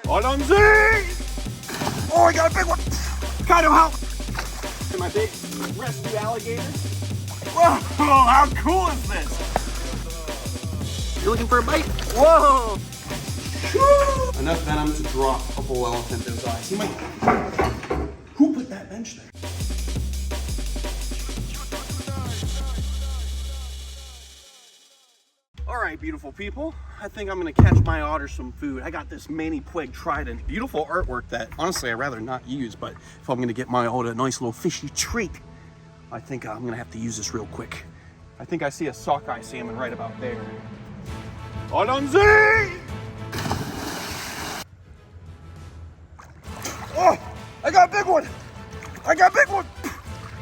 Hold on, Z! Oh, I got a big one! Kind of help! My big rescue alligator. Whoa, how cool is this? You looking for a bite? Whoa! Woo! Enough venom to drop a bull elephant in his eyes. He might... Who put that bench there? All right, beautiful people. I think I'm gonna catch my otter some food. I got this Manny Puig trident. Beautiful artwork that honestly I'd rather not use, but if I'm gonna get my otter a nice little fishy treat, I think I'm gonna have to use this real quick. I think I see a sockeye salmon right about there. Hold on, Z! Oh, I got a big one! I got a big one!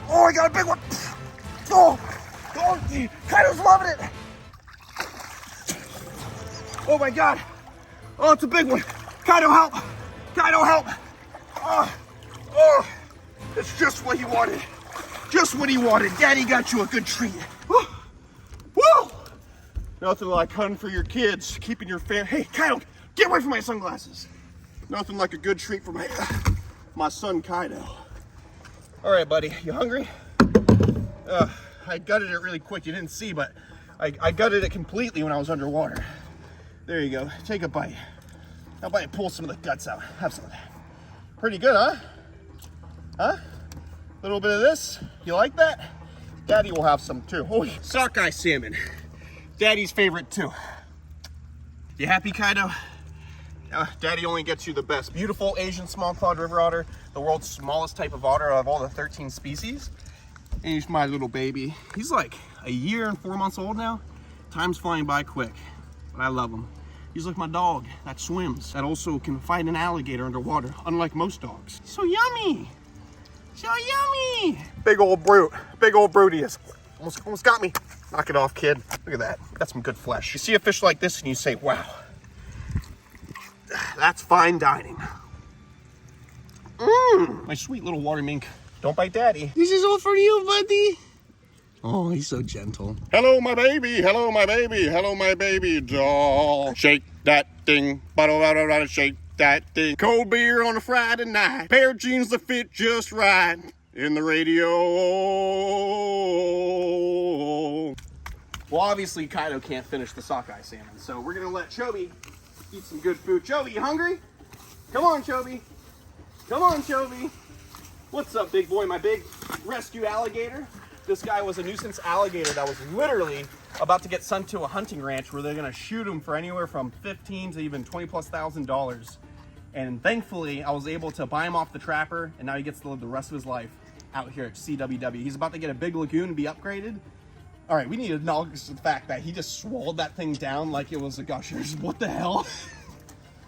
Oh, I got a big one! Oh, Kaido's loving it! Oh my God! Oh, it's a big one! Kaido, help! Kaido, help! Oh, it's just what he wanted. Just what he wanted. Daddy got you a good treat. Woo! Woo! Nothing like hunting for your kids, keeping your family. Hey, Kaido, get away from my sunglasses. Nothing like a good treat for my son Kaido. All right, buddy, you hungry? I gutted it really quick. You didn't see, but I gutted it completely when I was underwater. There you go. Take a bite. How about you pull some of the guts out? Have some of that. Pretty good, huh? Huh? A little bit of this. You like that? Daddy will have some too. Oh, sockeye salmon. Daddy's favorite too. You happy, Kaido? Daddy only gets you the best. Beautiful Asian small-clawed river otter, the world's smallest type of otter out of all the 13 species. And he's my little baby. He's like a year and 4 months old now. Time's flying by quick, but I love him. He's like my dog that swims, that also can fight an alligator underwater, unlike most dogs. So yummy! So yummy! Big old brute he is. Almost got me. Knock it off, kid. Look at that. That's some good flesh. You see a fish like this and you say, wow, that's fine dining. My sweet little water mink. Don't bite daddy. This is all for you, buddy. Oh, he's so gentle. Hello, my baby. Hello, my baby. Hello, my baby doll. Shake that thing. Bottle, shake that thing. Cold beer on a Friday night. Pair of jeans that fit just right. In the radio. Well, obviously, Kaido can't finish the sockeye salmon, so we're gonna let Chobi eat some good food. Chobi, you hungry? Come on, Chobi. Come on, Chobi. What's up, big boy? My big rescue alligator. This guy was a nuisance alligator that was literally about to get sent to a hunting ranch where they're gonna shoot him for anywhere from $15,000 to even $20,000+. And thankfully, I was able to buy him off the trapper, and now he gets to live the rest of his life out here at CWW. He's about to get a big lagoon and be upgraded. All right, we need to acknowledge the fact that he just swallowed that thing down like it was a gushers. What the hell?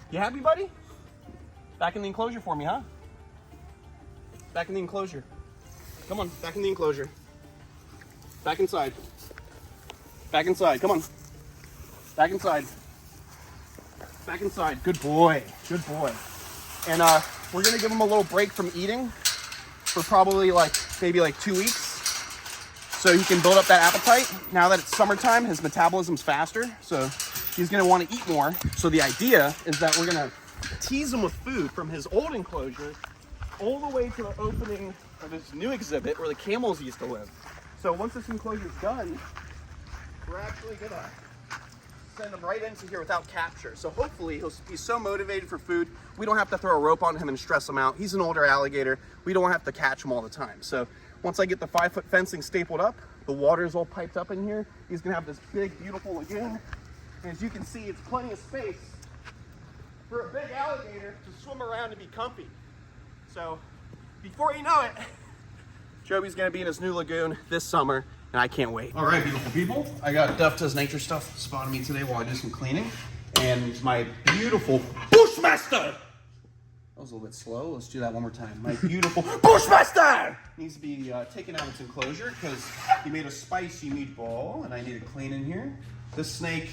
You happy, buddy? Back in the enclosure for me, huh? Back in the enclosure. Come on, back in the enclosure. Back inside. Back inside, come on. Back inside. Back inside, good boy, good boy. And we're gonna give him a little break from eating for probably maybe 2 weeks, so he can build up that appetite. Now that it's summertime, his metabolism's faster, so he's gonna wanna eat more. So the idea is that we're gonna tease him with food from his old enclosure all the way to the opening of his new exhibit where the camels used to live. So once this enclosure is done, we're actually gonna send him right into here without capture. So hopefully he'll be so motivated for food, we don't have to throw a rope on him and stress him out. He's an older alligator. We don't have to catch him all the time. So once I get the 5-foot fencing stapled up, the water's all piped up in here, he's gonna have this big, beautiful lagoon. And as you can see, it's plenty of space for a big alligator to swim around and be comfy. So before you know it, Joby's gonna be in his new lagoon this summer, and I can't wait. All right, beautiful people. I got Duff Does Nature Stuff spotting me today while I do some cleaning. And my beautiful Bushmaster! That was a little bit slow. Let's do that one more time. My beautiful Bushmaster needs to be taken out of its enclosure because he made a spicy meatball, and I need to clean in here. This snake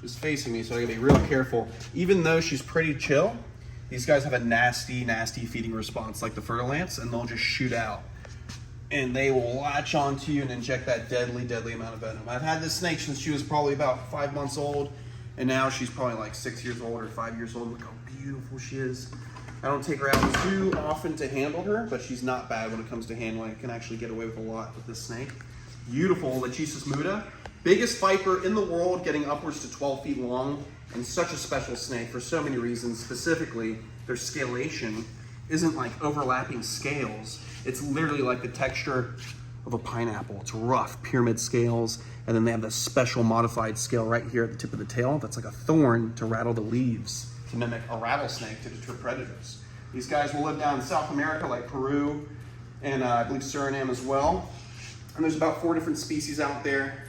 is facing me, so I gotta be real careful. Even though she's pretty chill, these guys have a nasty, nasty feeding response like the fertile ants, and they'll just shoot out. And they will latch onto you and inject that deadly, deadly amount of venom. I've had this snake since she was probably about 5 months old. And now she's probably like 6 years old or 5 years old. Look how beautiful she is. I don't take her out too often to handle her, but she's not bad when it comes to handling. I can actually get away with a lot with this snake. Beautiful Lechisus muta. Biggest viper in the world, getting upwards to 12 feet long, and such a special snake for so many reasons. Specifically, their scalation isn't like overlapping scales. It's literally like the texture of a pineapple. It's rough, pyramid scales, and then they have this special modified scale right here at the tip of the tail that's like a thorn to rattle the leaves, to mimic a rattlesnake to deter predators. These guys will live down in South America like Peru and I believe Suriname as well. And there's about 4 different species out there.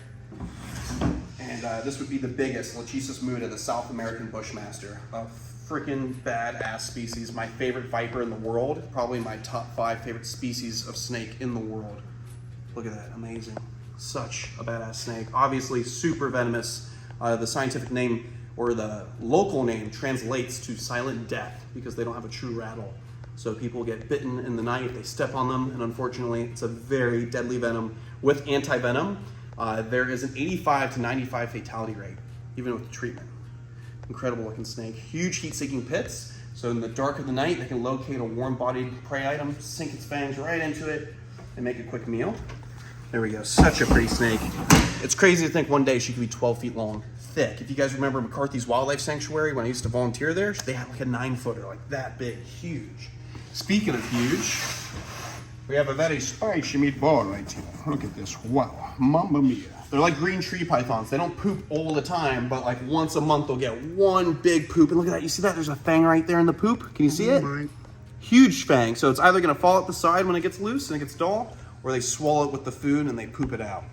And this would be the biggest, Lechisus muta, the South American Bushmaster. A freaking badass species. My favorite viper in the world. Probably my top 5 favorite species of snake in the world. Look at that, amazing. Such a badass snake. Obviously super venomous. The scientific name, or the local name, translates to silent death because they don't have a true rattle. So people get bitten in the night if they step on them, and unfortunately it's a very deadly venom. With anti-venom, there is an 85 to 95 fatality rate, even with treatment. Incredible looking snake. Huge heat-seeking pits, so in the dark of the night they can locate a warm-bodied prey item, sink its fangs right into it, and make a quick meal. There we go, such a pretty snake. It's crazy to think one day she could be 12 feet long, thick. If you guys remember McCarthy's Wildlife Sanctuary, when I used to volunteer there, they had like a 9-footer, like that big, huge. Speaking of huge, we have a very spicy meatball right here. Look at this, wow, mamma mia. they're like green tree pythons. They don't poop all the time, but like once a month they'll get one big poop. And look at that, you see that? There's a fang right there in the poop. Can you see it? Right. Huge fang. So it's either gonna fall at the side when it gets loose and it gets dull, or they swallow it with the food and they poop it out.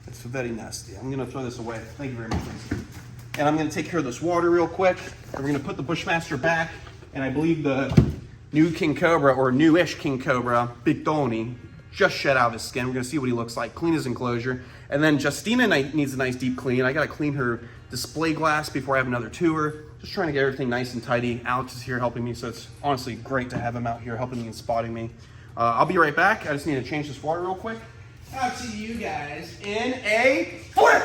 It's very nasty. I'm gonna throw this away. Thank you very much, Lindsay. And I'm gonna take care of this water real quick. And we're gonna put the Bushmaster back. And I believe the new King Cobra, or newish King Cobra, Big Tony, just shed out his skin. We're gonna see what he looks like, clean his enclosure. And then Justina needs a nice deep clean. I gotta clean her display glass before I have another tour. Just trying to get everything nice and tidy. Alex is here helping me, so it's honestly great to have him out here helping me and spotting me. I'll be right back. I just need to change this water real quick. I'll see you guys in a flip.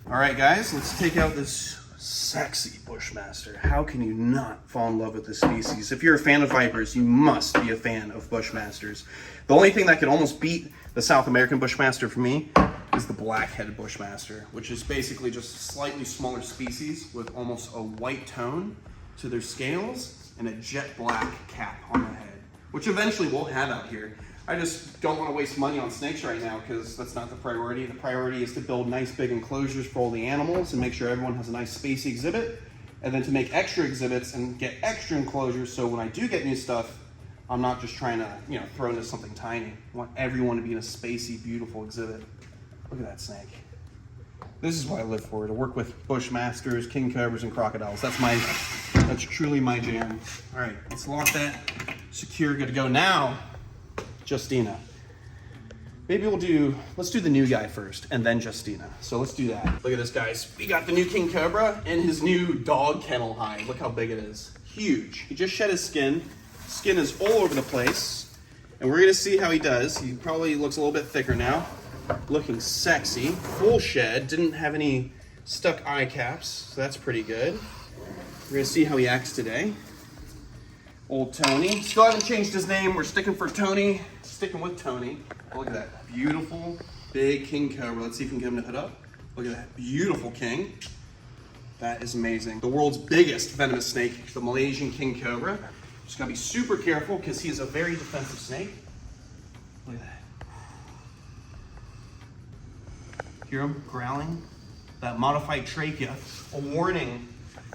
All right, guys, let's take out this sexy Bushmaster. How can you not fall in love with this species? If you're a fan of vipers, you must be a fan of Bushmasters. The only thing that can almost beat the South American Bushmaster for me is the black-headed Bushmaster, which is basically just a slightly smaller species with almost a white tone to their scales and a jet black cap on the head, which eventually we'll have out here. I just don't want to waste money on snakes right now because that's not the priority. The priority is to build nice big enclosures for all the animals and make sure everyone has a nice spacey exhibit, and then to make extra exhibits and get extra enclosures so when I do get new stuff, I'm not just trying to, throw into something tiny. I want everyone to be in a spacey, beautiful exhibit. Look at that snake. This is what I live for, to work with Bushmasters, King Cobras, and crocodiles. That's truly my jam. All right, let's lock that. Secure, good to go. Now, Justina. Maybe let's do the new guy first, and then Justina. So let's do that. Look at this, guys. We got the new King Cobra in his new dog kennel hide. Look how big it is. Huge. He just shed his skin. Skin is all over the place. And we're gonna see how he does. He probably looks a little bit thicker now. Looking sexy. Full shed. Didn't have any stuck eye caps, so that's pretty good. We're gonna see how he acts today. Old Tony. Still haven't changed his name. We're sticking for Tony. Sticking with Tony. Look at that beautiful big King Cobra. Let's see if we can get him to hood up. Look at that beautiful king. That is amazing. The world's biggest venomous snake, the Malaysian King Cobra. Just gotta be super careful because he is a very defensive snake. Look at that. Hear him growling? That modified trachea. A warning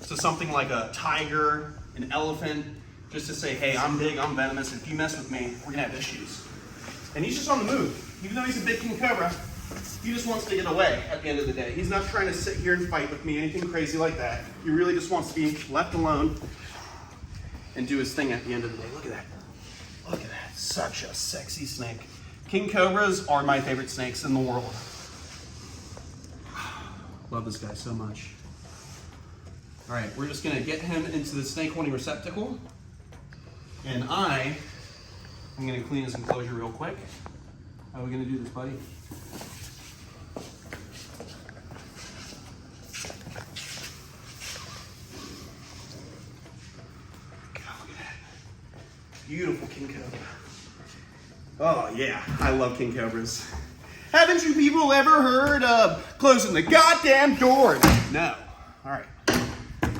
to something like a tiger, an elephant, just to say, hey, I'm big, I'm venomous, and if you mess with me, we're gonna have issues. And he's just on the move. Even though he's a big King Cobra, he just wants to get away at the end of the day. He's not trying to sit here and fight with me, anything crazy like that. He really just wants to be left alone and do his thing at the end of the day. Look at that. Look at that. Such a sexy snake. King Cobras are my favorite snakes in the world. Love this guy so much. All right, we're just gonna get him into the snake holding receptacle. And I'm gonna clean his enclosure real quick. How are we gonna do this, buddy? king cobra. Oh yeah, I love king cobras. Haven't you people ever heard of closing the goddamn door? No. All right,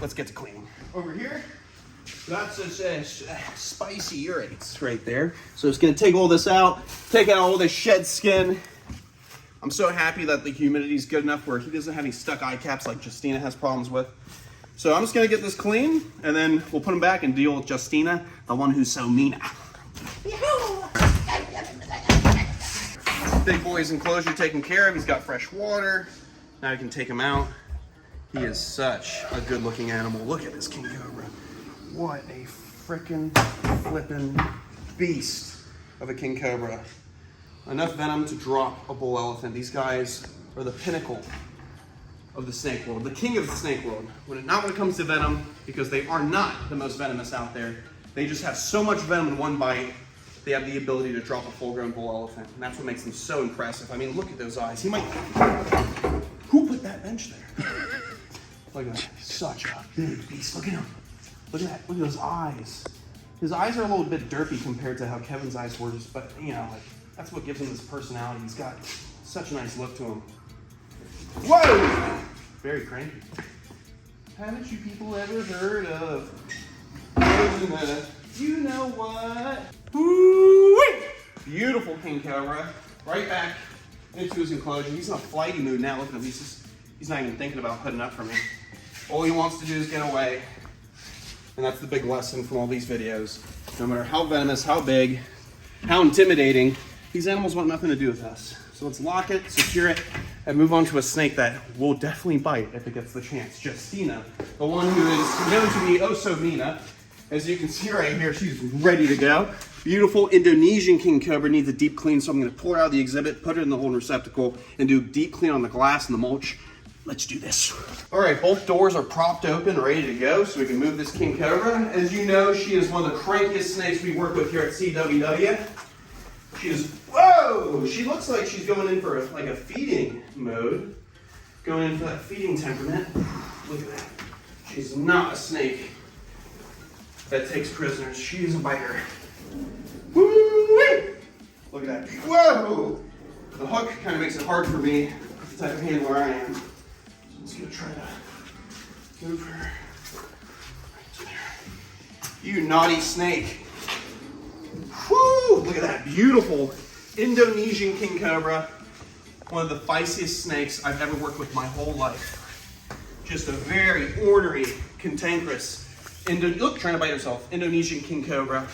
let's get to cleaning. Over here, got some spicy urates right there. So it's gonna take all this out, take out all this shed skin. I'm so happy that the humidity is good enough where he doesn't have any stuck eye caps like Justina has problems with. So I'm just gonna get this clean and then we'll put him back and deal with Justina, the one who's so mean. Big boy's enclosure taken care of. He's got fresh water. Now you can take him out. He is such a good looking animal. Look at this king cobra. What a frickin' flippin' beast of a king cobra. Enough venom to drop a bull elephant. These guys are the pinnacle of the snake world, the king of the snake world. Not when it comes to venom, because they are not the most venomous out there. They just have so much venom in one bite, they have the ability to drop a full-grown bull elephant. And that's what makes them so impressive. I mean, look at those eyes. He might... Who put that bench there? Look at that. Such a big beast. Look at him. Look at that. Look at those eyes. His eyes are a little bit derpy compared to how Kevin's eyes were, just, but, you know, like, that's what gives him this personality. He's got such a nice look to him. Whoa! Very cranky. Haven't you people ever heard of you know what? Woo-wee! Beautiful king cobra. Right back into his enclosure. He's in a flighty mood now. Look at him. He's not even thinking about putting up for me. All he wants to do is get away. And that's the big lesson from all these videos. No matter how venomous, how big, how intimidating, these animals want nothing to do with us. So let's lock it, secure it, and move on to a snake that will definitely bite if it gets the chance. Justina, the one who is known to be oh so mean. As you can see right here, she's ready to go. Beautiful Indonesian king cobra needs a deep clean, so I'm gonna pull her out of the exhibit, put it in the holding receptacle, and do a deep clean on the glass and the mulch. Let's do this. All right, both doors are propped open, ready to go, so we can move this king cobra. As you know, she is one of the crankiest snakes we work with here at CWW. She is, whoa! She looks like she's going in for a feeding mode. Going in for that feeding temperament. Look at that. She's not a snake that takes prisoners. She is a biter. Woo-wee! Look at that. Whoa! The hook kind of makes it hard for me, the type of handler I am. So I'm just gonna try to move her right to there. You naughty snake. Woo! Look at that beautiful Indonesian king cobra. One of the feistiest snakes I've ever worked with my whole life. Just a very ornery, cantankerous, trying to bite herself, Indonesian king cobra,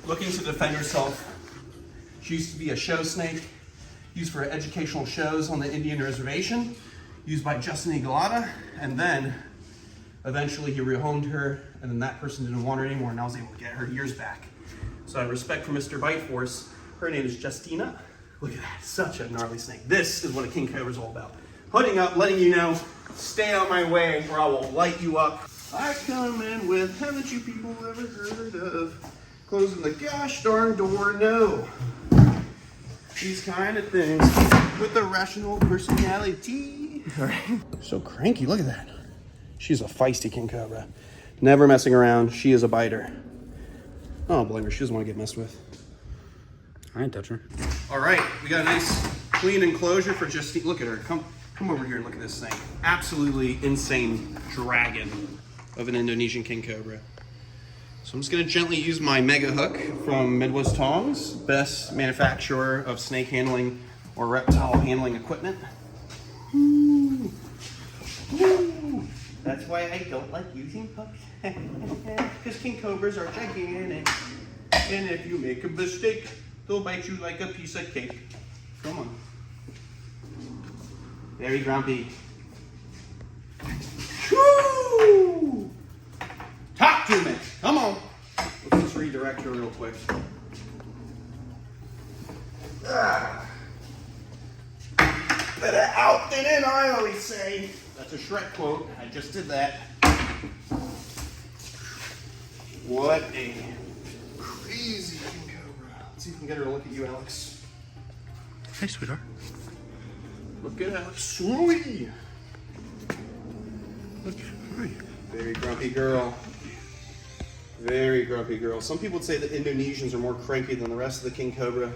looking to defend herself. She used to be a show snake, used for educational shows on the Indian reservation, used by Justin Eaglata, and then eventually he rehomed her, and then that person didn't want her anymore, and I was able to get her years back. So I have respect for Mr. Bite Force. Her name is Justina. Look at that, such a gnarly snake. This is what a king cobra is all about. Putting up, letting you know, stay out my way or I will light you up. I come in with, haven't you people ever heard of closing the gosh darn door? No. These kind of things with a rational personality. All right. So cranky, look at that. She's a feisty king cobra. Never messing around, she is a biter. I don't blame her, she doesn't want to get messed with. I ain't touching her. All right, we got a nice clean enclosure for Justine. Look at her, come over here and look at this thing. Absolutely insane dragon of an Indonesian king cobra. So I'm just gonna gently use my mega hook from Midwest Tongs, best manufacturer of snake handling or reptile handling equipment. Ooh. Ooh. That's why I don't like using hooks. Because king cobras are gigantic. And if you make a mistake, they'll bite you like a piece of cake. Come on. Very grumpy. Woo! Talk to me. Come on. Let's just redirect her real quick. Better out than in, I always say. That's a Shrek quote. I just did that. What a crazy king cobra. Let's see if we can get her to look at you, Alex. Hey, sweetheart. Look at Alex. Sweet. Look, very grumpy girl. Very grumpy girl. Some people would say that Indonesians are more cranky than the rest of the king cobra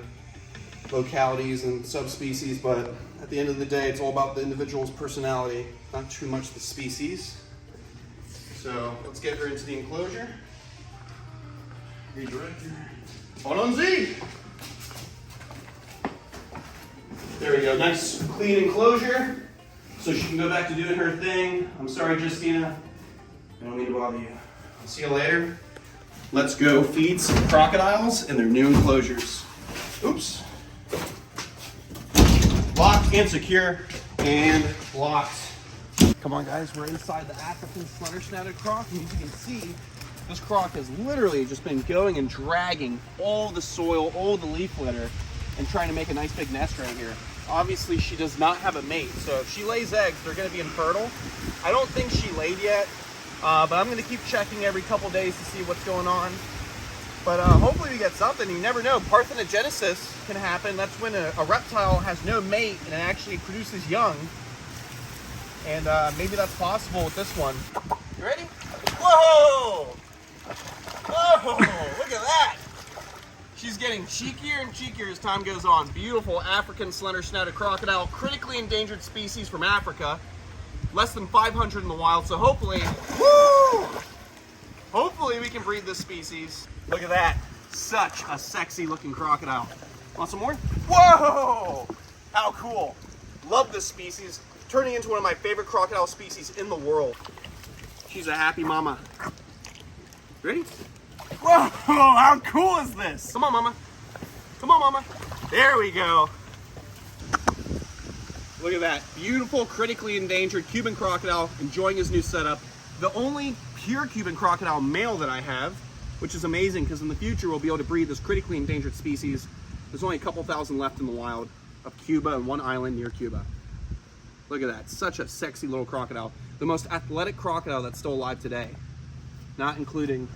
localities and subspecies, but at the end of the day, it's all about the individual's personality, not too much the species. So let's get her into the enclosure. Redirect her. Hold on, Z! There we go, nice clean enclosure. So she can go back to doing her thing. I'm sorry, Justina. I don't mean to bother you. I'll see you later. Let's go feed some crocodiles in their new enclosures. Oops. Locked and secure and locked. Come on guys, we're inside the African slender-snouted croc, and as you can see, this croc has literally just been going and dragging all the soil, all the leaf litter, and trying to make a nice big nest right here. Obviously she does not have a mate, so if she lays eggs, they're gonna be infertile. I don't think she laid yet, but I'm gonna keep checking every couple days to see what's going on. But hopefully we get something. You never know. Parthenogenesis can happen. That's when a reptile has no mate and it actually produces young. And maybe that's possible with this one. You ready? Whoa! Whoa! Look at that! She's getting cheekier and cheekier as time goes on. Beautiful African slender-snouted crocodile, critically endangered species from Africa. Less than 500 in the wild, so hopefully, woo! Hopefully we can breed this species. Look at that. Such a sexy looking crocodile. Want some more? Whoa! How cool. Love this species. Turning into one of my favorite crocodile species in the world. She's a happy mama. Ready? Whoa! How cool is this? Come on, mama. Come on, mama. There we go. Look at that. Beautiful, critically endangered Cuban crocodile enjoying his new setup. The only pure Cuban crocodile male that I have, which is amazing because in the future we'll be able to breed this critically endangered species. There's only a couple thousand left in the wild of Cuba and one island near Cuba. Look at that, such a sexy little crocodile. The most athletic crocodile that's still alive today, not including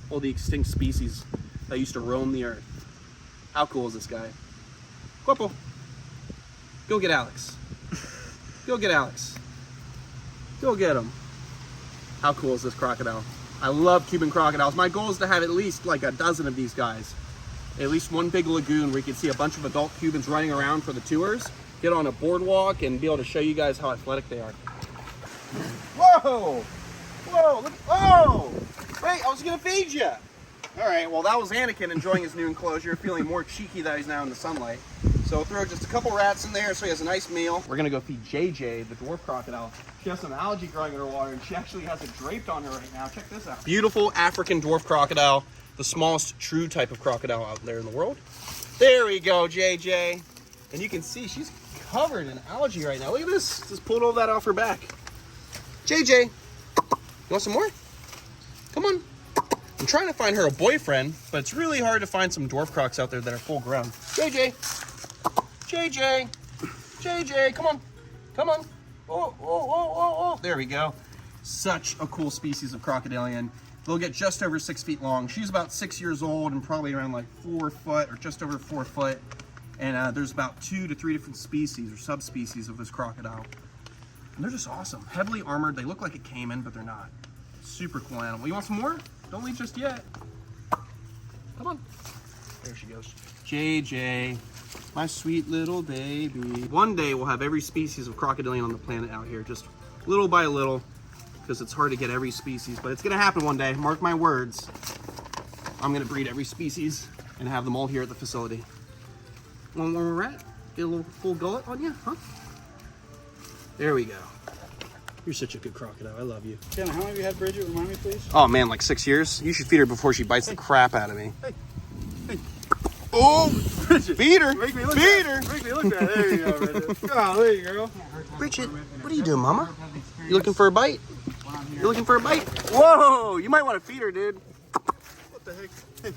all the extinct species that used to roam the earth. How cool is this guy? Guapo, go get Alex. Go get Alex. Go get him. How cool is this crocodile? I love Cuban crocodiles. My goal is to have at least like a dozen of these guys. At least one big lagoon where you can see a bunch of adult Cubans running around for the tours. Get on a boardwalk and be able to show you guys how athletic they are. Whoa! Whoa! Look! Whoa! Wait, I was gonna feed you. All right. Well, that was Anakin enjoying his new enclosure, feeling more cheeky that he's now in the sunlight. So throw just a couple rats in there so he has a nice meal. We're gonna go feed JJ, the dwarf crocodile. She has some algae growing in her water, and she actually has it draped on her right now. Check this out. Beautiful African dwarf crocodile, the smallest true type of crocodile out there in the world. There we go, JJ. And you can see she's covered in algae right now. Look at this. Just pulled all that off her back. JJ, you want some more? Come on. I'm trying to find her a boyfriend, but it's really hard to find some dwarf crocs out there that are full grown. JJ, JJ, JJ, come on, come on. Oh, oh, oh, oh, oh. There we go. Such a cool species of crocodilian. They'll get just over 6 feet long. She's about 6 years old and probably around like 4 foot or just over 4 foot. And there's about 2 to 3 different species or subspecies of this crocodile. And they're just awesome. Heavily armored. They look like a caiman, but they're not. Super cool animal. You want some more? Don't leave just yet. Come on. There she goes. JJ, my sweet little baby. One day we'll have every species of crocodilian on the planet out here, just little by little, because it's hard to get every species, but it's gonna happen one day. Mark my words. I'm gonna breed every species and have them all here at the facility. One more rat? Get a little full gullet on you, huh? There we go. You're such a good crocodile. I love you. Chandler, how long have you had Bridget? Remind me, please. Oh man, like 6 years. You should feed her before she bites the crap out of me. Hey. Oh, Bridget. Feed her. Make me look feed her. Make me look at it. There you go, Bridget. Oh, there you go. Bridget, what are you doing, mama? You looking for a bite? You looking for a bite? Whoa, you might want to feed her, dude. What the heck? Hey.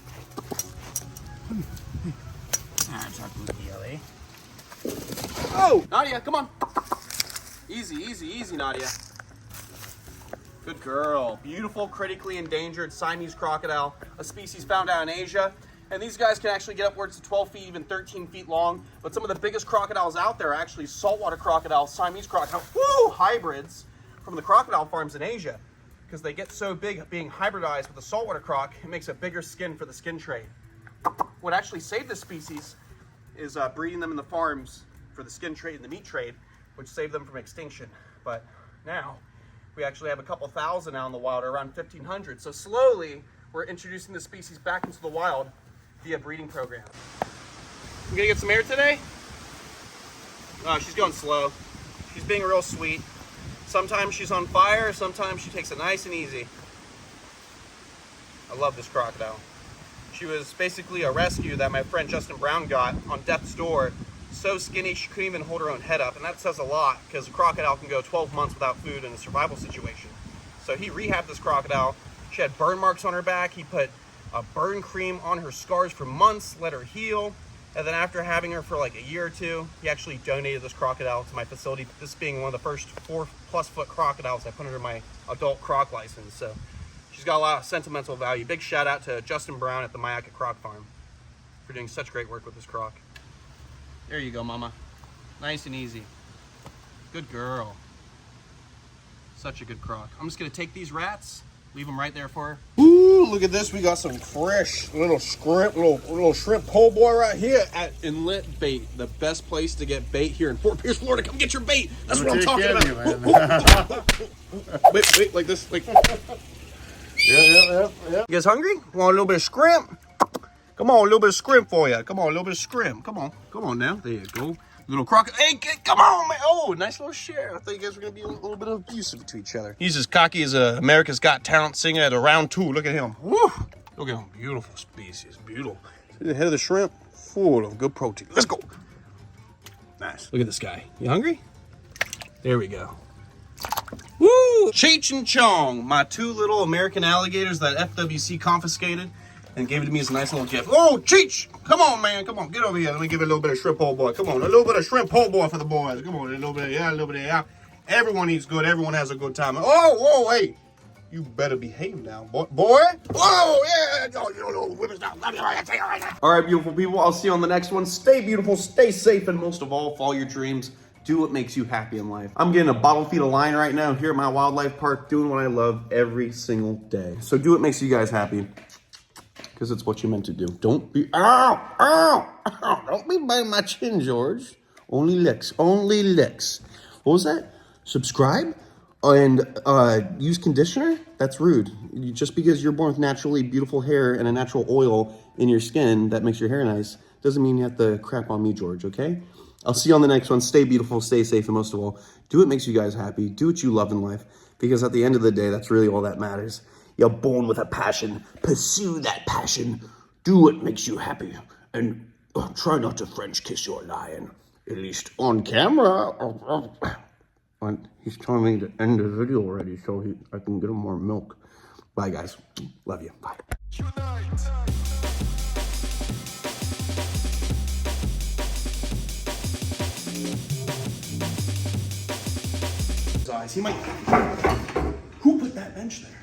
I'm talking to you, eh? Oh, Nadia, come on. Easy, easy, easy, Nadia. Good girl. Beautiful, critically endangered Siamese crocodile, a species found out in Asia. And these guys can actually get upwards to 12 feet, even 13 feet long. But some of the biggest crocodiles out there are actually saltwater crocodiles, Siamese crocodile, hybrids from the crocodile farms in Asia. because they get so big being hybridized with the saltwater croc, it makes a bigger skin for the skin trade. What actually saved this species is breeding them in the farms for the skin trade and the meat trade, which saved them from extinction. But now we actually have a couple thousand out in the wild, or around 1,500. So slowly we're introducing the species back into the wild via breeding program. You gonna get some air today? Oh, she's going slow. She's being real sweet. Sometimes she's on fire, sometimes she takes it nice and easy. I love this crocodile. She was basically a rescue that my friend Justin Brown got on death's door. So skinny she couldn't even hold her own head up, and that says a lot because a crocodile can go 12 months without food in a survival situation. So he rehabbed this crocodile. She had burn marks on her back. He put a burn cream on her scars for months, let her heal. And then after having her for like a year or two, he actually donated this crocodile to my facility. This being one of the first 4+ foot crocodiles I put under my adult croc license. So she's got a lot of sentimental value. Big shout out to Justin Brown at the Myakka Croc Farm for doing such great work with this croc. There you go, mama. Nice and easy. Good girl. Such a good croc. I'm just gonna take these rats, leave them right there for her. Ooh, look at this. We got some fresh little shrimp po' boy right here at Inlet Bait, the best place to get bait here in Fort Pierce, Florida. Come get your bait. That's what I'm Take talking care about. of you, man. Wait, like this. Like. Yeah. You guys hungry? Want a little bit of scrimp? Come on, a little bit of scrimp for you. Come on, a little bit of scrimp. Come on now. There you go. Little crocodile. Hey, come on, man. Oh, nice little share. I thought you guys were going to be a little bit abusive to each other. He's as cocky as America's Got Talent singer at a round 2. Look at him. Woo! Look at him. Beautiful species. Beautiful. See the head of the shrimp? Full of good protein. Let's go. Nice. Look at this guy. You hungry? There we go. Woo! Cheech and Chong, my 2 little American alligators that FWC confiscated and gave it to me as a nice little gift. Oh, Cheech! Come on, man. Come on. Get over here. Let me give you a little bit of shrimp po' boy. Come on. A little bit of shrimp po' boy for the boys. Come on. A little bit of, yeah, a little bit of, yeah. Everyone eats good. Everyone has a good time. Oh, whoa, hey. You better behave now, boy. Whoa, yeah. All right, beautiful people. I'll see you on the next one. Stay beautiful, stay safe, and most of all, follow your dreams. Do what makes you happy in life. I'm getting a bottle feed of line right now here at my wildlife park, doing what I love every single day. So do what makes you guys happy, because it's what you're meant to do. Don't be, don't be biting my chin, George. Only licks, only licks. What was that? Subscribe and use conditioner? That's rude. Just because you're born with naturally beautiful hair and a natural oil in your skin that makes your hair nice doesn't mean you have to crap on me, George, okay? I'll see you on the next one. Stay beautiful, stay safe, and most of all, do what makes you guys happy. Do what you love in life, because at the end of the day, that's really all that matters. You're born with a passion. Pursue that passion. Do what makes you happy. And try not to French kiss your lion, at least on camera. He's telling me to end the video already, so I can get him more milk. Bye, guys. Love you. Bye. He might. Who put that bench there?